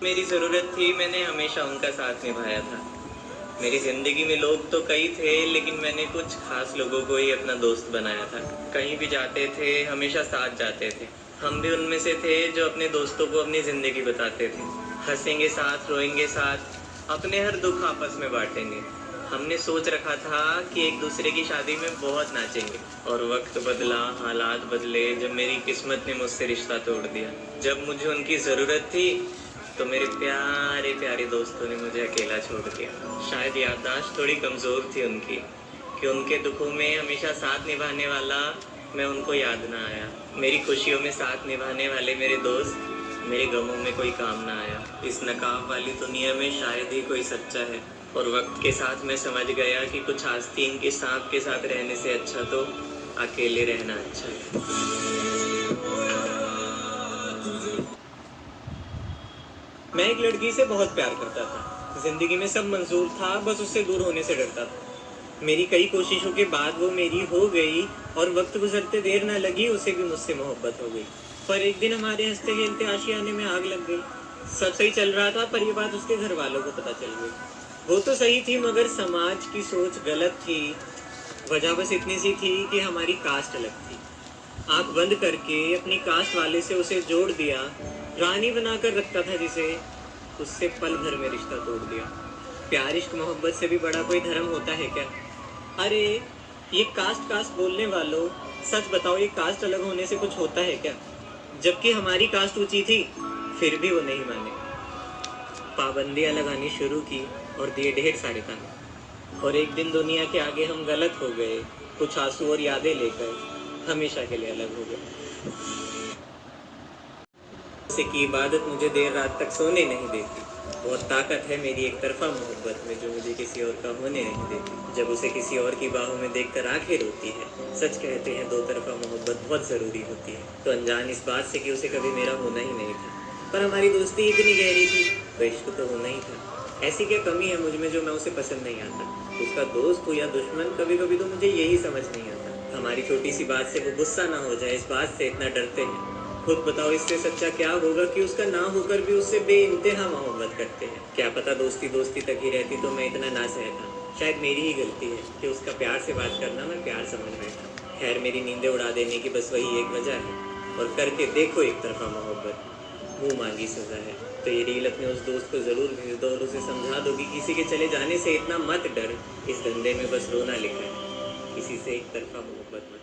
मेरी ज़रूरत थी, मैंने हमेशा उनका साथ निभाया था। मेरी ज़िंदगी में लोग तो कई थे, लेकिन मैंने कुछ खास लोगों को ही अपना दोस्त बनाया था। कहीं भी जाते थे, हमेशा साथ जाते थे। हम भी उनमें से थे जो अपने दोस्तों को अपनी ज़िंदगी बताते थे। हंसेंगे साथ, रोएंगे साथ, अपने हर दुख आपस में बांटेंगे। हमने सोच रखा था कि एक दूसरे की शादी में बहुत नाचेंगे, और वक्त बदला, हालात बदले, जब मेरी किस्मत ने मुझसे रिश्ता तोड़ दिया। जब मुझे उनकी ज़रूरत थी, तो मेरे प्यारे प्यारे दोस्तों ने मुझे अकेला छोड़ दिया। शायद याददाश्त थोड़ी कमज़ोर थी उनकी, कि उनके दुखों में हमेशा साथ निभाने वाला मैं उनको याद ना आया। मेरी खुशियों में साथ निभाने वाले मेरे दोस्त मेरे गमों में कोई काम ना आया। इस नकाब वाली दुनिया में शायद ही कोई सच्चा है। और वक्त के साथ मैं समझ गया कि कुछ आस्तीन के सांप के साथ रहने से अच्छा तो अकेले रहना अच्छा है। मैं एक लड़की से बहुत प्यार करता था। जिंदगी में सब मंजूर था, बस उससे दूर होने से डरता था। मेरी कई कोशिशों के बाद वो मेरी हो गई, और वक्त गुजरते देर न लगी, उसे भी मुझसे मोहब्बत हो गई। पर एक दिन हमारे हंसते खेलते आशियाने में आग लग गई। सब सही चल रहा था, पर ये बात उसके घर वालों को पता चल गई। वो तो सही थी, मगर समाज की सोच गलत थी। वजह बस इतनी सी थी कि हमारी कास्ट अलग थी। आंख बंद करके अपनी कास्ट वाले से उसे जोड़ दिया। रानी बनाकर रखता था जिसे, उससे पल भर में रिश्ता तोड़ दिया। प्यार इश्क मोहब्बत से भी बड़ा कोई धर्म होता है क्या? अरे ये कास्ट कास्ट बोलने वालों, सच बताओ, ये कास्ट अलग होने से कुछ होता है क्या? जबकि हमारी कास्ट ऊंची थी, फिर भी वो नहीं माने। पाबंदियां लगानी शुरू की और दिए ढेर सारे ताने। और एक दिन दुनिया के आगे हम गलत हो गए, कुछ आंसू और यादें लेकर हमेशा के लिए अलग हो गए। से की इबादत मुझे देर रात तक सोने नहीं देती। बहुत ताकत है मेरी एक तरफा मोहब्बत में, जो मुझे किसी और का होने नहीं देती। जब उसे किसी और की बाहों में देखकर आंखें रोती है। सच कहते हैं दो तरफा मोहब्बत बहुत ज़रूरी होती है। तो अनजान इस बात से कि उसे कभी मेरा होना ही नहीं था, पर हमारी दोस्ती इतनी गहरी थी, तो इश्क तो होना ही था। ऐसी क्या कमी है मुझ में जो मैं उसे पसंद नहीं आता? उसका दोस्त हो या दुश्मन, कभी कभी तो मुझे यही समझ नहीं आता। हमारी छोटी सी बात से वो गुस्सा ना हो जाए, इस बात से इतना डरते हैं। खुद बताओ, इससे सच्चा क्या होगा कि उसका ना होकर भी उससे बेइंतहा मोहब्बत करते हैं। क्या पता दोस्ती दोस्ती तक ही रहती तो मैं इतना ना सहता। शायद मेरी ही गलती है कि उसका प्यार से बात करना मैं प्यार समझ बैठा। खैर, मेरी नींदें उड़ा देने की बस वही एक वजह है। और करके देखो एक तरफा मोहब्बत, मुँह मांगी सजा है। तो ये रील अपने उस दोस्त को ज़रूर भेज दो और उसे समझा दो कि किसी के चले जाने से इतना मत डर। इस धंधे में बस रोना लिखा है, किसी से एक तरफा मोहब्बत मत।